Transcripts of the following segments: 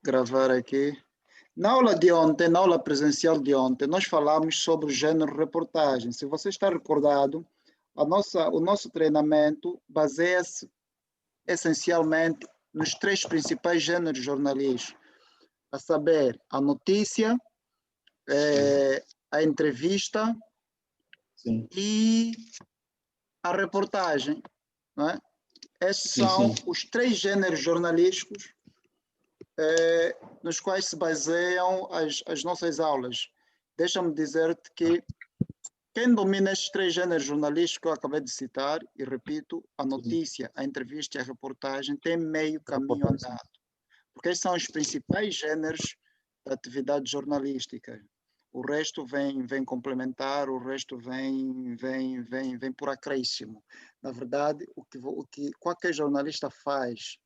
Gravar aqui. Na aula de ontem, na aula presencial de ontem, nós falamos sobre o gênero reportagem. Se você está recordado, o nosso treinamento baseia-se essencialmente nos três principais gêneros jornalísticos, a saber, a notícia, a entrevista Sim. e a reportagem. Não é? Estes Sim, são sim. os três gêneros jornalísticos nos quais se baseiam as nossas aulas. Deixa-me dizer-te que quem domina estes três gêneros jornalísticos que eu acabei de citar, e repito, a notícia, a entrevista e a reportagem, tem meio caminho andado, porque estes são os principais gêneros da atividade jornalística. O resto vem complementar, o resto vem por acréscimo. Na verdade, o que qualquer jornalista faz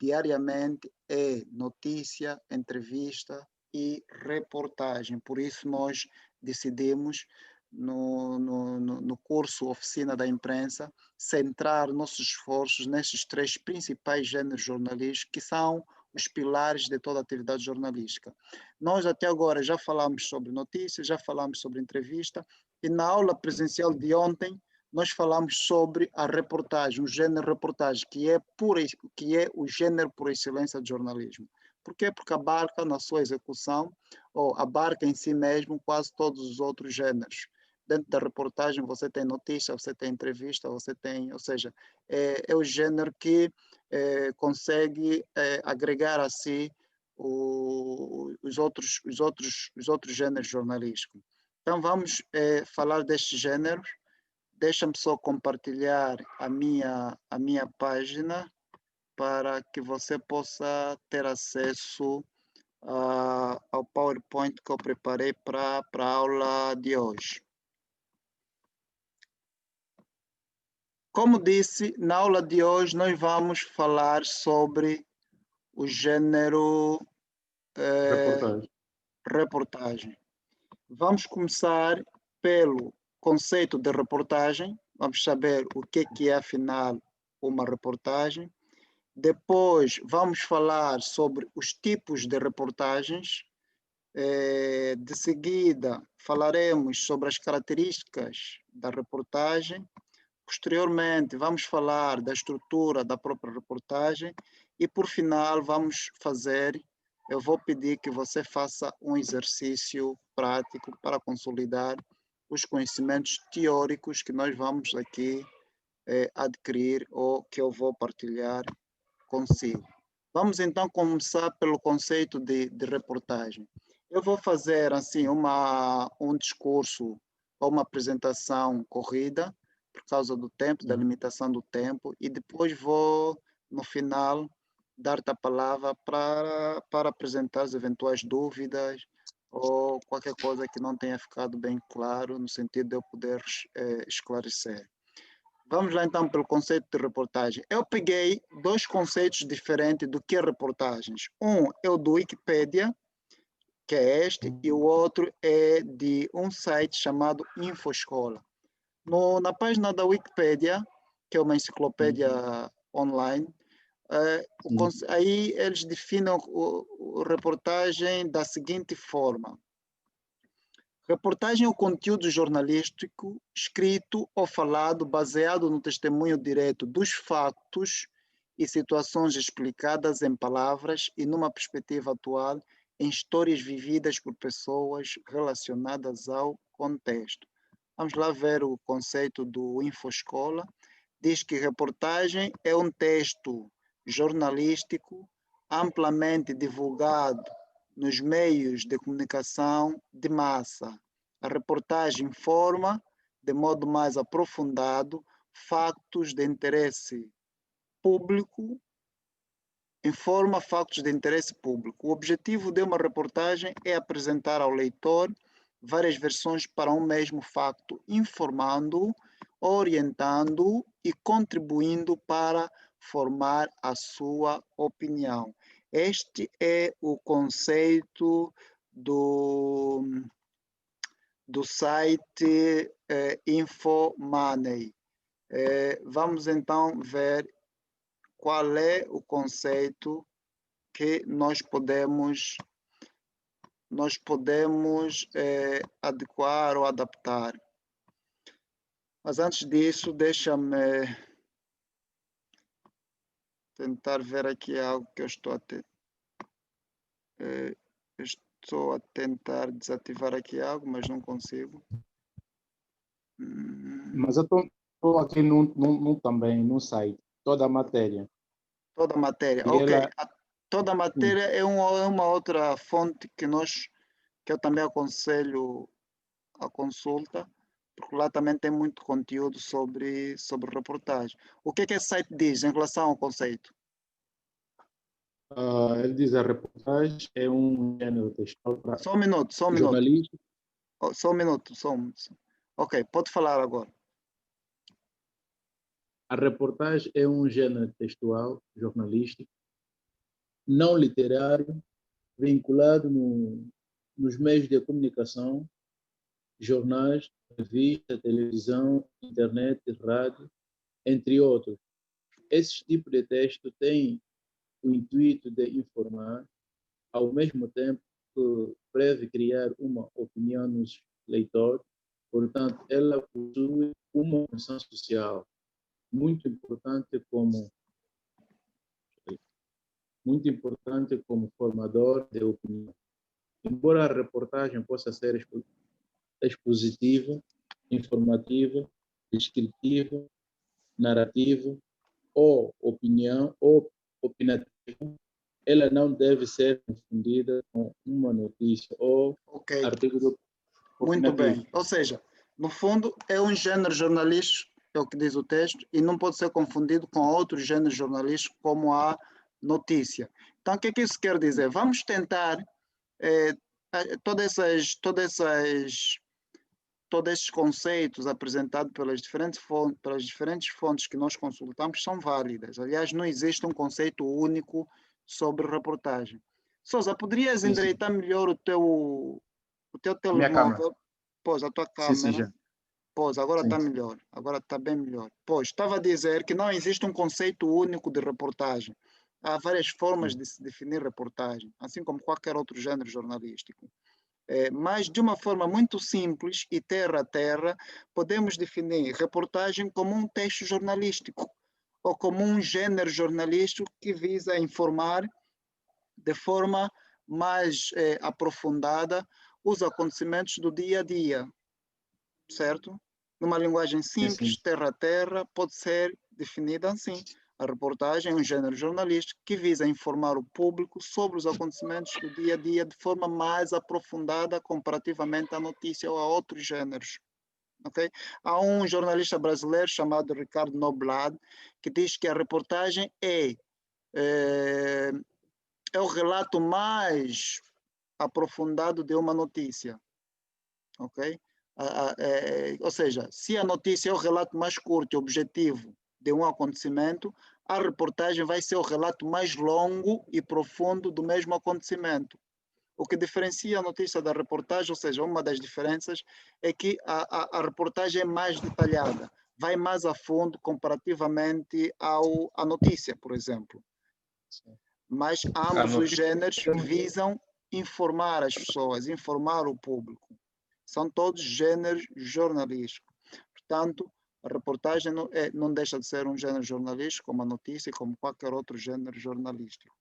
diariamente é notícia, entrevista e reportagem. Por isso nós decidimos, no curso Oficina da Imprensa, centrar nossos esforços nesses três principais gêneros jornalísticos, que são os pilares de toda a atividade jornalística. Nós até agora já falamos sobre notícias, já falamos sobre entrevista, e na aula presencial de ontem nós falamos sobre a reportagem, o gênero reportagem, que é o gênero por excelência de jornalismo. Por quê? Porque abarca na sua execução, ou abarca em si mesmo quase todos os outros gêneros. Dentro da reportagem você tem notícia, você tem entrevista, você tem, ou seja, é o gênero que consegue agregar a si os outros gêneros jornalísticos. Então vamos falar destes gêneros. Deixa-me só compartilhar a minha página para que você possa ter acesso ao PowerPoint que eu preparei para a aula de hoje. Como disse, na aula de hoje nós vamos falar sobre o gênero reportagem. Vamos começar pelo conceito de reportagem. Vamos saber o que é, afinal, uma reportagem. Depois vamos falar sobre os tipos de reportagens. De seguida, falaremos sobre as características da reportagem. Posteriormente, vamos falar da estrutura da própria reportagem e, por final, eu vou pedir que você faça um exercício prático para consolidar os conhecimentos teóricos que nós vamos aqui adquirir ou que eu vou partilhar consigo. Vamos então começar pelo conceito de reportagem. Eu vou fazer assim um discurso ou uma apresentação corrida, por causa do tempo, da limitação do tempo, e depois vou, no final, dar-te a palavra para apresentar as eventuais dúvidas ou qualquer coisa que não tenha ficado bem claro, no sentido de eu poder esclarecer. Vamos lá então pelo conceito de reportagem. Eu peguei dois conceitos diferentes do que é reportagens. Um é o do Wikipedia, que é este, e o outro é de um site chamado InfoEscola. Na página da Wikipedia, que é uma enciclopédia online, aí eles definem a reportagem da seguinte forma. Reportagem é o conteúdo jornalístico escrito ou falado baseado no testemunho direto dos fatos e situações explicadas em palavras e numa perspectiva atual em histórias vividas por pessoas relacionadas ao contexto. Vamos lá ver o conceito do InfoEscola. Diz que reportagem é um texto jornalístico amplamente divulgado nos meios de comunicação de massa. A reportagem informa, de modo mais aprofundado, fatos de interesse público, O objetivo de uma reportagem é apresentar ao leitor várias versões para um mesmo facto, informando-o, orientando-o e contribuindo para formar a sua opinião. Este é o conceito do site InfoMoney. Vamos então ver qual é o conceito que nós podemos adequar ou adaptar. Mas antes disso, deixa-me tentar ver aqui algo que eu estou a tentar desativar aqui algo, mas não consigo. Mas eu estou aqui também no site, toda a matéria. Toda a matéria, E ok. ela... Toda a matéria é uma outra fonte que eu também aconselho a consulta, porque lá também tem muito conteúdo sobre reportagem. O que esse site diz em relação ao conceito? ele diz a reportagem é um gênero textual para Só um minuto. jornalista. Só um minuto. Ok, pode falar agora. A reportagem é um gênero textual jornalístico não literário vinculado nos meios de comunicação, jornais, revista, televisão, internet, rádio, entre outros. Esse tipo de texto tem o intuito de informar, ao mesmo tempo que preve criar uma opinião nos leitores, portanto, ela possui uma função social muito importante como formador de opinião. Embora a reportagem possa ser expositiva, informativa, descritiva, narrativa ou opinativa, ela não deve ser confundida com uma notícia ou artigo Muito bem. Ou seja, no fundo, é um gênero jornalístico, é o que diz o texto, e não pode ser confundido com outros gêneros jornalísticos, como a notícia. Então, o que isso quer dizer? Vamos tentar todos esses conceitos apresentados pelas diferentes fontes que nós consultamos são válidas. Aliás, não existe um conceito único sobre reportagem. Sousa, poderias endireitar melhor o teu telemóvel? Pois, a tua câmera. Sim. Pois, agora está melhor. Agora está bem melhor. Pois, estava a dizer que não existe um conceito único de reportagem. Há várias formas de se definir reportagem, assim como qualquer outro gênero jornalístico. Mas, de uma forma muito simples e terra a terra, podemos definir reportagem como um texto jornalístico ou como um gênero jornalístico que visa informar de forma mais aprofundada os acontecimentos do dia a dia, certo? Numa linguagem simples, terra a terra, pode ser definida assim. A reportagem é um gênero jornalístico que visa informar o público sobre os acontecimentos do dia a dia de forma mais aprofundada comparativamente à notícia ou a outros gêneros. Okay? Há um jornalista brasileiro chamado Ricardo Noblat que diz que a reportagem é o relato mais aprofundado de uma notícia. Ok? Ou seja, se a notícia é o relato mais curto e objetivo de um acontecimento, a reportagem vai ser o relato mais longo e profundo do mesmo acontecimento. O que diferencia a notícia da reportagem, ou seja, uma das diferenças, é que a reportagem é mais detalhada, vai mais a fundo comparativamente à notícia, por exemplo. Mas ambos os gêneros visam informar as pessoas, informar o público. São todos gêneros jornalísticos. Portanto, a reportagem não deixa de ser um gênero jornalístico, como a notícia, como qualquer outro gênero jornalístico.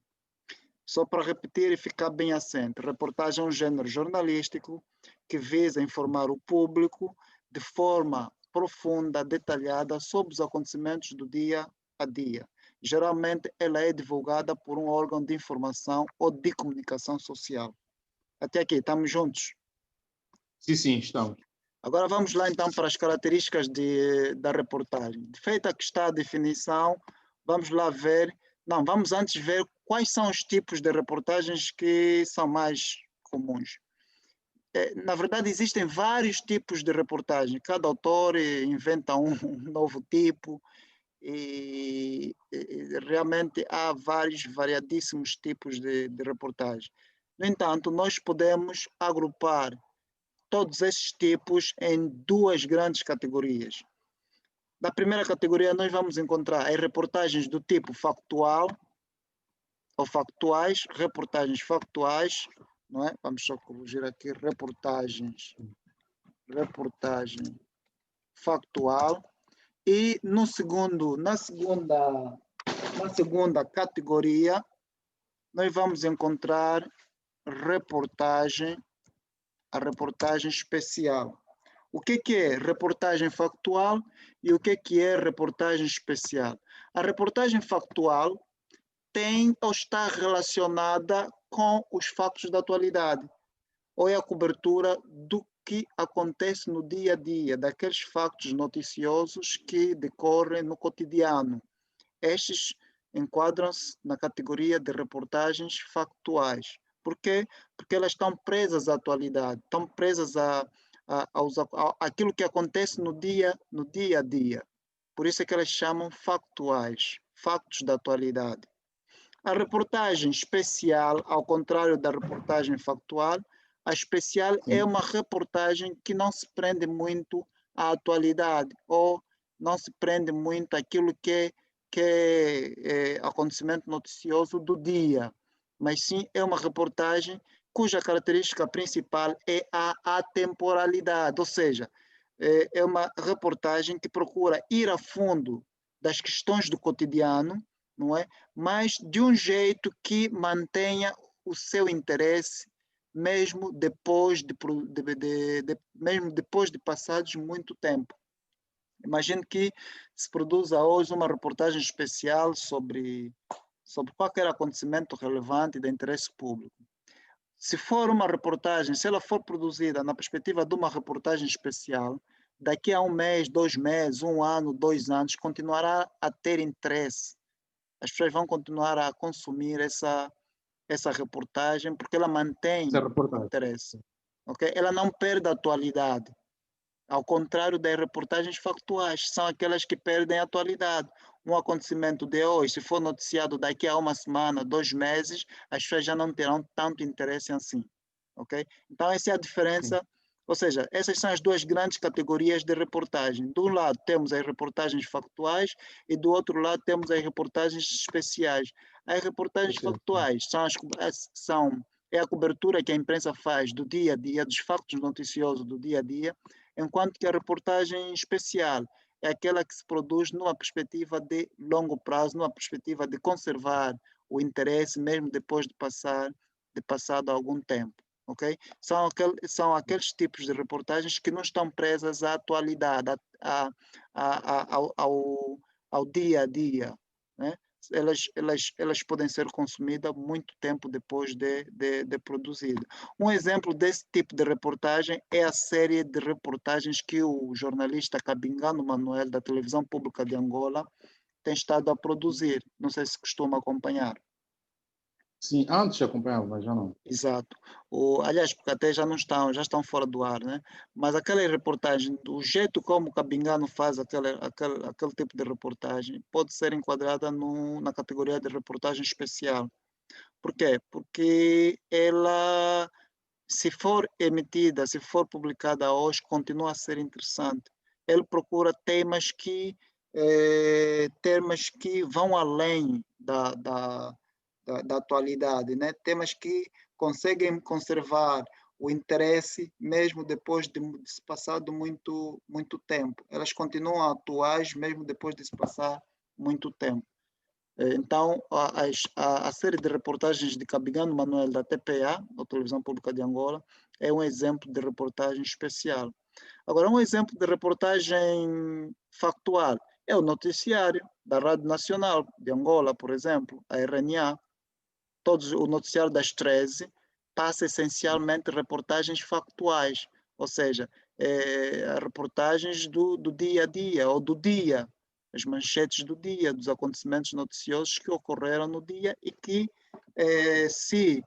Só para repetir e ficar bem assente, reportagem é um gênero jornalístico que visa informar o público de forma profunda, detalhada, sobre os acontecimentos do dia a dia. Geralmente, ela é divulgada por um órgão de informação ou de comunicação social. Até aqui, estamos juntos? Sim, estamos. Agora vamos lá então para as características da reportagem. Feita que está a definição, vamos lá ver. Não, vamos antes ver quais são os tipos de reportagens que são mais comuns. Na verdade, existem vários tipos de reportagem. Cada autor inventa um novo tipo e realmente há vários variadíssimos tipos de reportagem. No entanto, nós podemos agrupar todos esses tipos em duas grandes categorias. Na primeira categoria, nós vamos encontrar as reportagens do tipo factual, ou factuais, reportagens factuais, não é? Vamos só corrigir aqui, reportagem factual. E na segunda categoria, nós vamos encontrar a reportagem especial. O que é reportagem factual e o que é reportagem especial? A reportagem factual tem ou está relacionada com os fatos da atualidade, ou é a cobertura do que acontece no dia a dia, daqueles fatos noticiosos que decorrem no cotidiano. Estes enquadram-se na categoria de reportagens factuais. Por quê? Porque elas estão presas à atualidade, estão presas àquilo que acontece no dia a dia. Por isso é que elas chamam factuais, fatos da atualidade. A reportagem especial, ao contrário da reportagem factual, a especial é uma reportagem que não se prende muito à atualidade ou não se prende muito àquilo que é acontecimento noticioso do dia, mas sim é uma reportagem cuja característica principal é a atemporalidade, ou seja, é uma reportagem que procura ir a fundo das questões do cotidiano, não é? Mas de um jeito que mantenha o seu interesse mesmo depois mesmo depois de passados muito tempo. Imagine que se produza hoje uma reportagem especial sobre qualquer acontecimento relevante de interesse público. Se for uma reportagem, se ela for produzida na perspectiva de uma reportagem especial, daqui a um mês, 2 meses, 1 ano, 2 anos, continuará a ter interesse. As pessoas vão continuar a consumir essa reportagem porque ela mantém interesse. Okay? Ela não perde a atualidade. Ao contrário das reportagens factuais, são aquelas que perdem a atualidade. Um acontecimento de hoje, se for noticiado daqui a 1 semana, 2 meses, as pessoas já não terão tanto interesse assim. Okay? Então, essa é a diferença. Sim. Ou seja, essas são as duas grandes categorias de reportagem. De um lado, temos as reportagens factuais e do outro lado, temos as reportagens especiais. As reportagens factuais é a cobertura que a imprensa faz do dia a dia, dos fatos noticiosos do dia a dia, enquanto que a reportagem especial é aquela que se produz numa perspectiva de longo prazo, numa perspectiva de conservar o interesse mesmo depois de passado algum tempo. Okay? São aqueles tipos de reportagens que não estão presas à atualidade, ao dia a dia. Né? Elas podem ser consumidas muito tempo depois de produzida. Um exemplo desse tipo de reportagem é a série de reportagens que o jornalista Cabingano Manuel, da Televisão Pública de Angola, tem estado a produzir. Não sei se costuma acompanhar. Sim, antes acompanhava, mas já não. Exato. Aliás, porque até já estão fora do ar, né? Mas aquela reportagem, o jeito como o Cabingano faz aquele tipo de reportagem, pode ser enquadrada na categoria de reportagem especial. Por quê? Porque ela, se for emitida, se for publicada hoje, continua a ser interessante. Ele procura temas que vão além da atualidade, né? Temas que conseguem conservar o interesse mesmo depois de se passado muito tempo. Elas continuam atuais mesmo depois de se passar muito tempo. Então, a série de reportagens de Cabingano Manuel da TPA, da Televisão Pública de Angola, é um exemplo de reportagem especial. Agora, um exemplo de reportagem factual é o noticiário da Rádio Nacional de Angola, por exemplo, a RNA. O noticiário das 13 passa essencialmente reportagens factuais, ou seja, reportagens do dia a dia ou do dia, as manchetes do dia, dos acontecimentos noticiosos que ocorreram no dia e que, se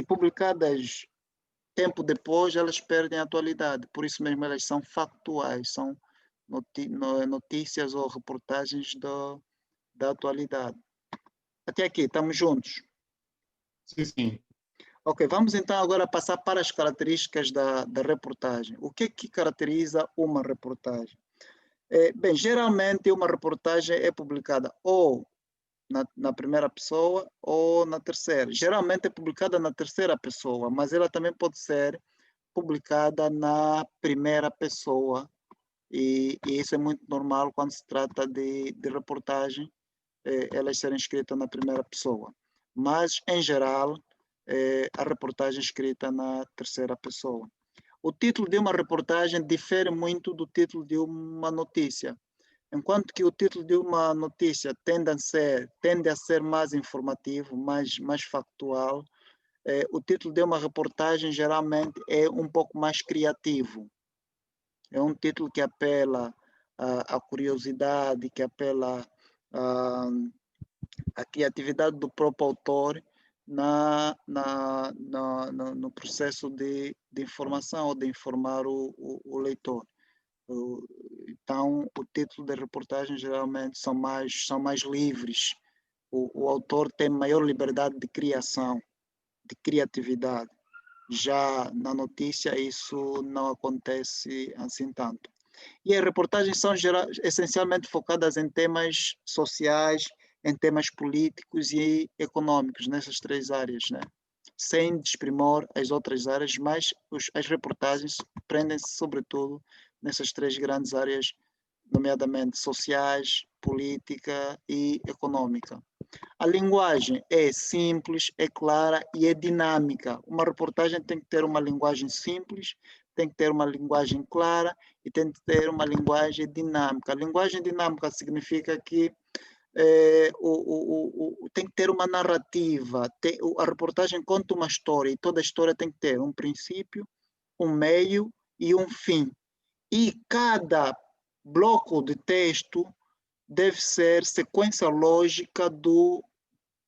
publicadas tempo depois, elas perdem a atualidade. Por isso mesmo elas são factuais, são notícias ou reportagens da atualidade. Até aqui, estamos juntos? Sim, sim. Ok, vamos então agora passar para as características da reportagem. O que caracteriza uma reportagem? Bem, geralmente uma reportagem é publicada ou na primeira pessoa ou na terceira. Geralmente é publicada na terceira pessoa, mas ela também pode ser publicada na primeira pessoa, e isso é muito normal quando se trata de reportagem, elas serem escritas na primeira pessoa. Mas, em geral, a reportagem é escrita na terceira pessoa. O título de uma reportagem difere muito do título de uma notícia. Enquanto que o título de uma notícia tende a ser mais informativo, mais factual, o título de uma reportagem geralmente é um pouco mais criativo. É um título que apela à curiosidade, que apela à criatividade do próprio autor no processo de informação ou de informar o leitor. Então, o título da reportagem geralmente são mais livres. O autor tem maior liberdade de criação, de criatividade. Já na notícia isso não acontece assim tanto. E as reportagens são essencialmente focadas em temas sociais, em temas políticos e econômicos, nessas três áreas, né? Sem desprimor as outras áreas, mas as reportagens prendem-se sobretudo nessas três grandes áreas, nomeadamente sociais, política e econômica. A linguagem é simples, é clara e é dinâmica. Uma reportagem tem que ter uma linguagem simples, tem que ter uma linguagem clara e tem que ter uma linguagem dinâmica. A linguagem dinâmica significa que tem que ter uma narrativa. A reportagem conta uma história e toda a história tem que ter um princípio, um meio e um fim. E cada bloco de texto deve ser sequência lógica do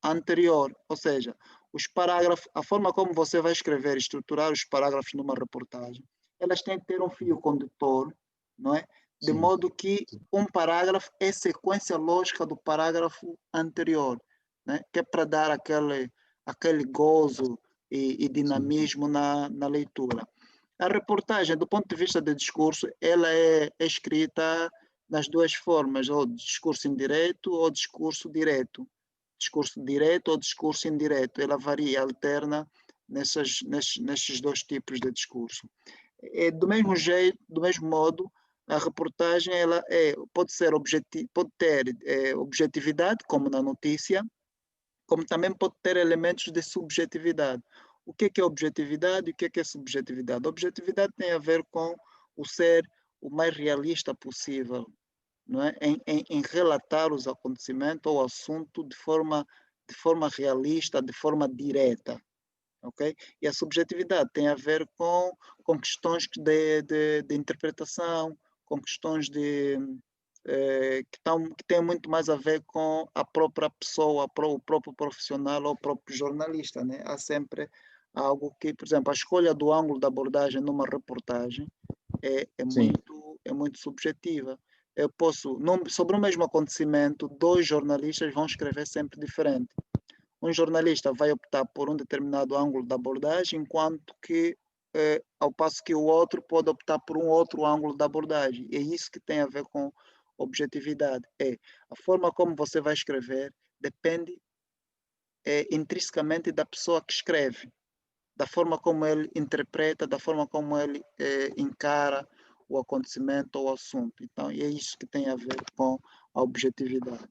anterior, ou seja, os parágrafos, a forma como você vai escrever, estruturar os parágrafos numa reportagem, elas têm que ter um fio condutor, não é? De modo que um parágrafo é sequência lógica do parágrafo anterior, né? Que é para dar aquele gozo e dinamismo na leitura. A reportagem, do ponto de vista do discurso, ela é escrita nas duas formas, ou discurso indireto ou discurso direto. Discurso direto ou discurso indireto. Ela varia, alterna nesses dois tipos de discurso. Do mesmo jeito, do mesmo modo, a reportagem pode ter objetividade, como na notícia, como também pode ter elementos de subjetividade. O que é objetividade e o que é subjetividade? A objetividade tem a ver com o ser o mais realista possível, não é? em relatar os acontecimentos ou o assunto de forma realista, de forma direta. Okay? E a subjetividade tem a ver com questões de interpretação, com questões que têm muito mais a ver com a própria pessoa, o próprio profissional ou o próprio jornalista. Né? Há sempre algo que, por exemplo, a escolha do ângulo de abordagem numa reportagem é muito subjetiva. Eu posso, sobre o mesmo acontecimento, dois jornalistas vão escrever sempre diferente. Um jornalista vai optar por um determinado ângulo de abordagem, enquanto que, ao passo que o outro pode optar por um outro ângulo de abordagem. É isso que tem a ver com objetividade. A forma como você vai escrever depende intrinsecamente da pessoa que escreve, da forma como ele interpreta, da forma como ele encara o acontecimento ou o assunto. Então, é isso que tem a ver com a objetividade.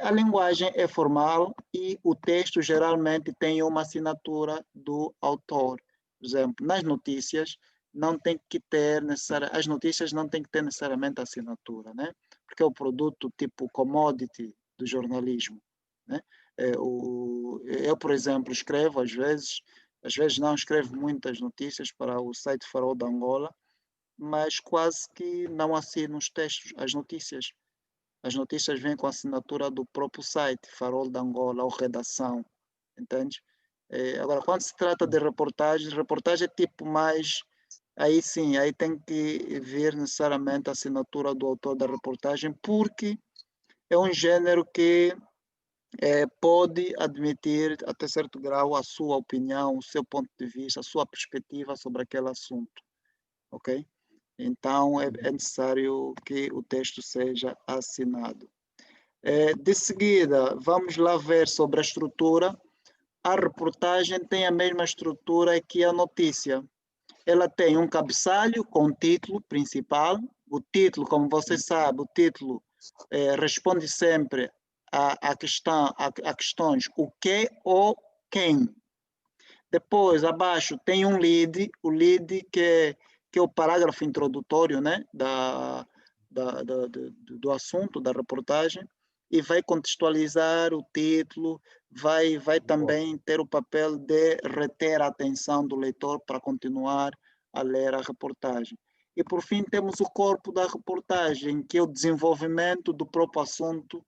A linguagem é formal e o texto geralmente tem uma assinatura do autor. Por exemplo, nas notícias não tem que ter as notícias não têm que ter necessariamente assinatura, né? Porque é o produto tipo commodity do jornalismo, né? Eu, por exemplo, escrevo às vezes não escrevo muitas notícias para o site Farol de Angola, mas quase que não assino os textos, as notícias. As notícias vêm com a assinatura do próprio site, Farol de Angola, ou redação, entende? Agora, quando se trata de reportagem é tipo mais... Aí sim, aí tem que vir necessariamente a assinatura do autor da reportagem, porque é um gênero que pode admitir, até certo grau, a sua opinião, o seu ponto de vista, a sua perspectiva sobre aquele assunto, ok? Então, é necessário que o texto seja assinado. De seguida, vamos lá ver sobre a estrutura. A reportagem tem a mesma estrutura que a notícia. Ela tem um cabeçalho com o título principal. O título, como você sabe, o título responde sempre a questões o que ou quem. Depois, abaixo, tem um lead, o lead que é o parágrafo introdutório, né, do assunto, da reportagem, e vai contextualizar o título, vai também ter o papel de reter a atenção do leitor para continuar a ler a reportagem. E, por fim, temos o corpo da reportagem, que é o desenvolvimento do próprio assunto,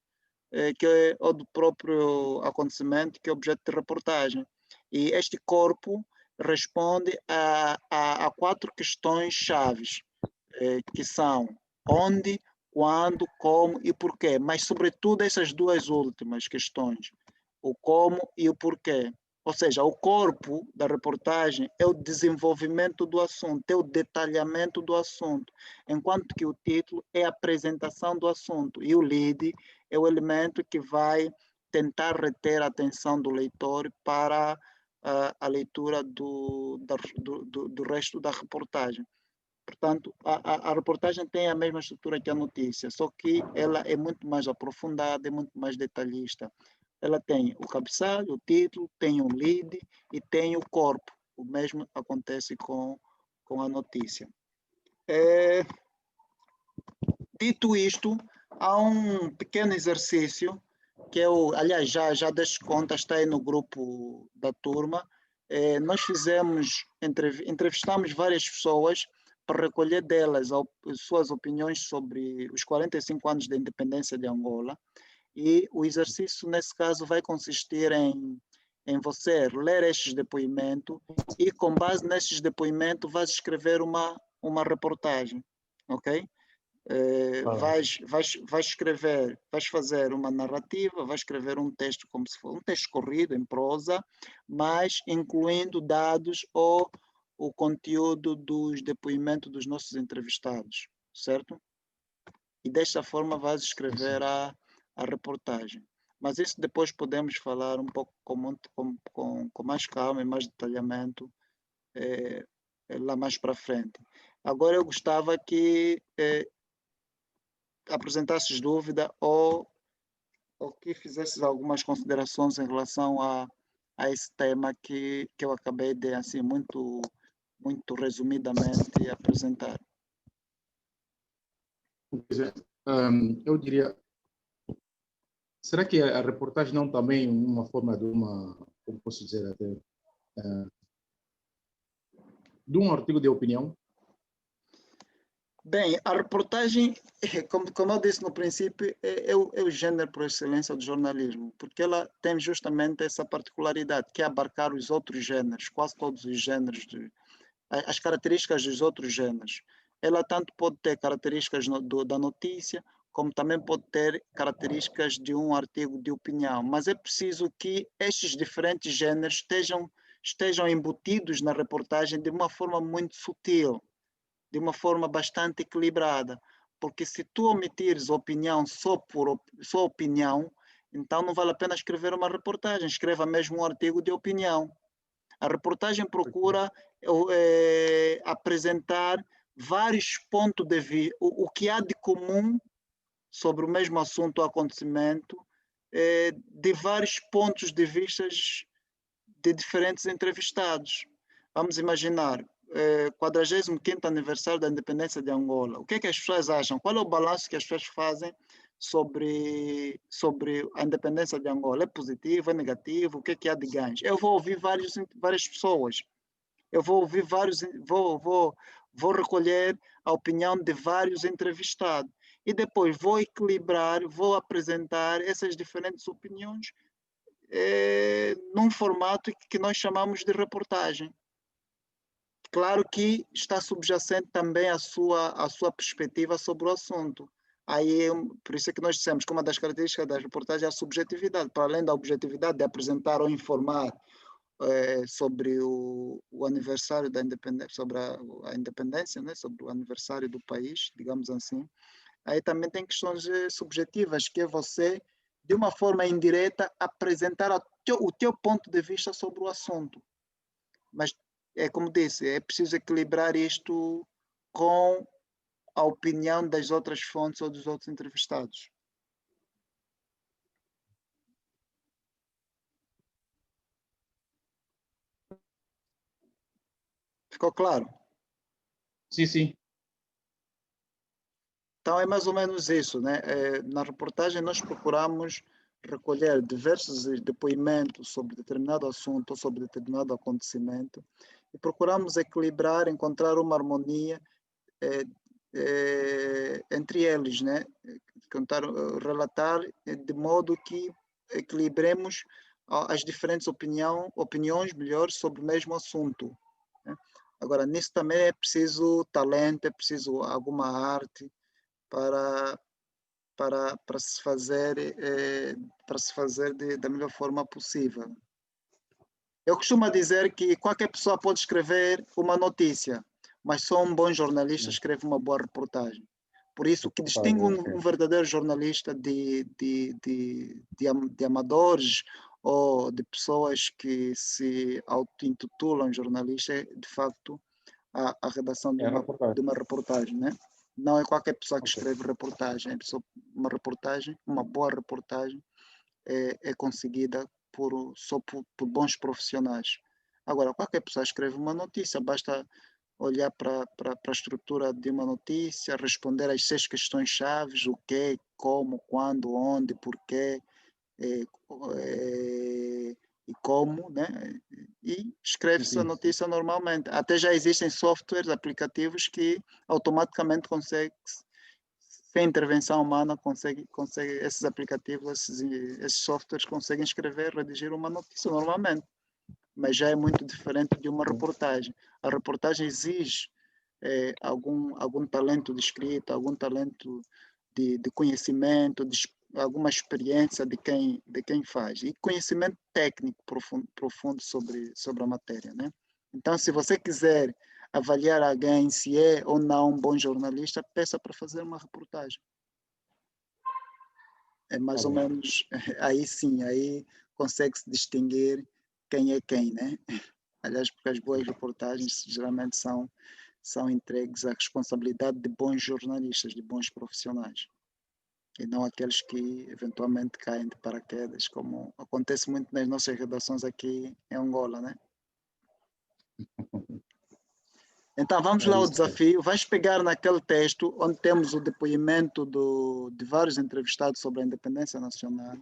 ou do próprio acontecimento, que é objeto de reportagem. E este corpo responde a 4 questões chaves, que são onde, quando, como e porquê. Mas, sobretudo, essas 2 últimas questões, o como e o porquê. Ou seja, o corpo da reportagem é o desenvolvimento do assunto, é o detalhamento do assunto, enquanto que o título é a apresentação do assunto e o lead é o elemento que vai tentar reter a atenção do leitor para a leitura do resto da reportagem. Portanto, a reportagem tem a mesma estrutura que a notícia, só que ela é muito mais aprofundada, é muito mais detalhista. Ela tem o cabeçalho, o título, tem o lead e tem o corpo. O mesmo acontece com a notícia. Dito isto, há um pequeno exercício que eu, aliás, já deste conta, está aí no grupo da turma. Nós entrevistamos várias pessoas para recolher delas suas opiniões sobre os 45 anos da independência de Angola. E o exercício, nesse caso, vai consistir em você ler estes depoimentos e, com base nestes depoimentos, vais escrever uma reportagem, ok? Vais escrever, vais fazer uma narrativa, vais escrever um texto como se fosse um texto corrido em prosa, mas incluindo dados ou o conteúdo dos depoimentos dos nossos entrevistados, certo? E desta forma vais escrever a reportagem. Mas isso depois podemos falar um pouco com mais calma e mais detalhamento lá mais para frente. Agora eu gostava que apresentasses dúvida ou que fizesses algumas considerações em relação a esse tema que eu acabei de, assim, muito resumidamente apresentar. Eu diria, será que a reportagem não também uma forma de como posso dizer até, de um artigo de opinião? Bem, a reportagem, como eu disse no princípio, é o gênero por excelência do jornalismo, porque ela tem justamente essa particularidade, que é abarcar os outros gêneros, quase todos os gêneros, as características dos outros gêneros. Ela tanto pode ter características da notícia, como também pode ter características de um artigo de opinião, mas é preciso que estes diferentes gêneros estejam embutidos na reportagem de uma forma muito sutil, de uma forma bastante equilibrada, porque se tu omitires opinião só opinião, então não vale a pena escrever uma reportagem, escreva mesmo um artigo de opinião. A reportagem procura apresentar vários pontos de vista, o que há de comum sobre o mesmo assunto ou acontecimento, de vários pontos de vista de diferentes entrevistados. Vamos imaginar, 45º aniversário da independência de Angola. O que é que as pessoas acham? Qual é o balanço que as pessoas fazem sobre a independência de Angola? É positivo, é negativo? O que é que há de ganhos? Eu vou ouvir várias pessoas. Eu vou ouvir vou recolher a opinião de vários entrevistados. E depois vou equilibrar, vou apresentar essas diferentes opiniões num formato que nós chamamos de reportagem. Claro que está subjacente também a sua perspectiva sobre o assunto. Aí, por isso é que nós dissemos que uma das características da reportagem é a subjetividade, para além da objetividade de apresentar ou informar sobre o aniversário da independência, sobre a independência, né, sobre o aniversário do país, digamos assim. Aí também tem questões subjetivas, que é você, de uma forma indireta, apresentar o teu ponto de vista sobre o assunto. Mas, é como disse, é preciso equilibrar isto com a opinião das outras fontes ou dos outros entrevistados. Ficou claro? Sim, sim. Então é mais ou menos isso, né? Na reportagem nós procuramos recolher diversos depoimentos sobre determinado assunto ou sobre determinado acontecimento e procuramos equilibrar, encontrar uma harmonia entre eles, né? Relatar de modo que equilibremos as diferentes opiniões, melhor, sobre o mesmo assunto, né? Agora, nisso também é preciso talento, é preciso alguma arte para, para se fazer, da melhor forma possível. Eu costumo dizer que qualquer pessoa pode escrever uma notícia, mas só um bom jornalista escreve uma boa reportagem. Por isso, o que distingue um verdadeiro jornalista de amadores ou de pessoas que se auto-intitulam jornalistas é, de facto, a redação de uma reportagem, né? Não é qualquer pessoa que escreve reportagem, é uma reportagem, uma boa reportagem é conseguida só por bons profissionais. Agora, qualquer pessoa escreve uma notícia, basta olhar para a estrutura de uma notícia, responder às 6 questões chaves, o que, como, quando, onde, porquê, e como, né? E escreve-se a notícia normalmente. Até já existem softwares, aplicativos que automaticamente conseguem, sem intervenção humana, consegue esses aplicativos, esses softwares conseguem escrever, redigir uma notícia normalmente. Mas já é muito diferente de uma reportagem. A reportagem exige algum talento de escrita, algum talento de conhecimento, alguma experiência de quem faz. E conhecimento técnico profundo sobre a matéria, né? Então, se você quiser avaliar alguém se é ou não um bom jornalista, peça para fazer uma reportagem. É mais ou menos, aí sim, aí consegue-se distinguir quem é quem, né? Aliás, porque as boas reportagens geralmente são entregues à responsabilidade de bons jornalistas, de bons profissionais, e não aqueles que eventualmente caem de paraquedas, como acontece muito nas nossas redações aqui em Angola, né? Então, vamos lá ao desafio. Vais pegar naquele texto onde temos o depoimento de vários entrevistados sobre a independência nacional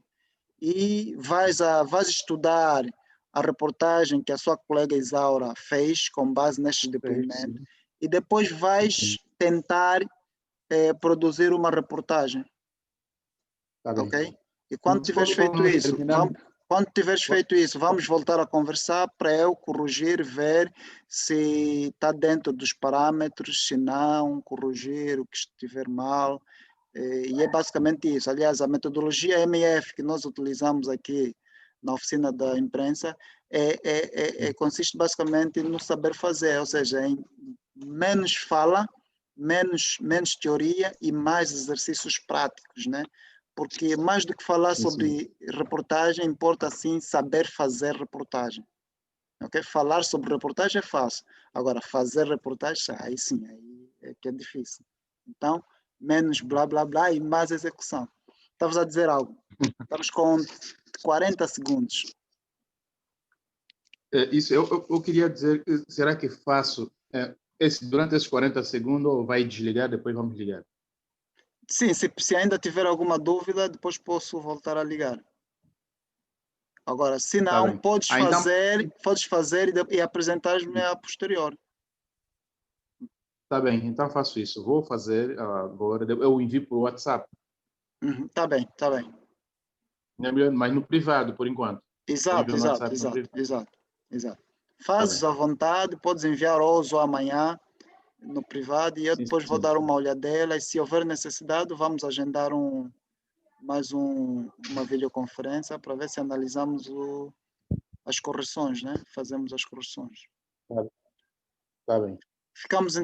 e vais estudar a reportagem que a sua colega Isaura fez com base nestes depoimentos e depois vais tentar produzir uma reportagem. Ok? E quando tiveres feito isso, vamos voltar a conversar para eu corrigir, ver se está dentro dos parâmetros, se não, corrigir o que estiver mal. E é basicamente isso. Aliás, a metodologia MF que nós utilizamos aqui na oficina da imprensa consiste basicamente no saber fazer, ou seja, em menos fala, menos teoria e mais exercícios práticos, né? Porque mais do que falar sobre reportagem, importa sim saber fazer reportagem. Okay? Falar sobre reportagem é fácil. Agora, fazer reportagem, aí sim, aí é que é difícil. Então, menos blá blá blá e mais execução. Estavas a dizer algo. Estamos com 40 segundos. Isso, eu queria dizer, será que faço durante esses 40 segundos ou vai desligar, depois vamos ligar? Sim, se ainda tiver alguma dúvida, depois posso voltar a ligar. Agora, se não, podes fazer e apresentar-me a posterior. Tá bem, então faço isso. Vou fazer agora, eu envio por WhatsApp. Tá bem, tá bem. Mas no privado, por enquanto. Exato. Fazes à vontade, podes enviar hoje ou amanhã no privado e eu depois vou dar uma olhadela e se houver necessidade vamos agendar uma videoconferência para ver se analisamos as correções, né? Fazemos as correções. Tá bem. Ficamos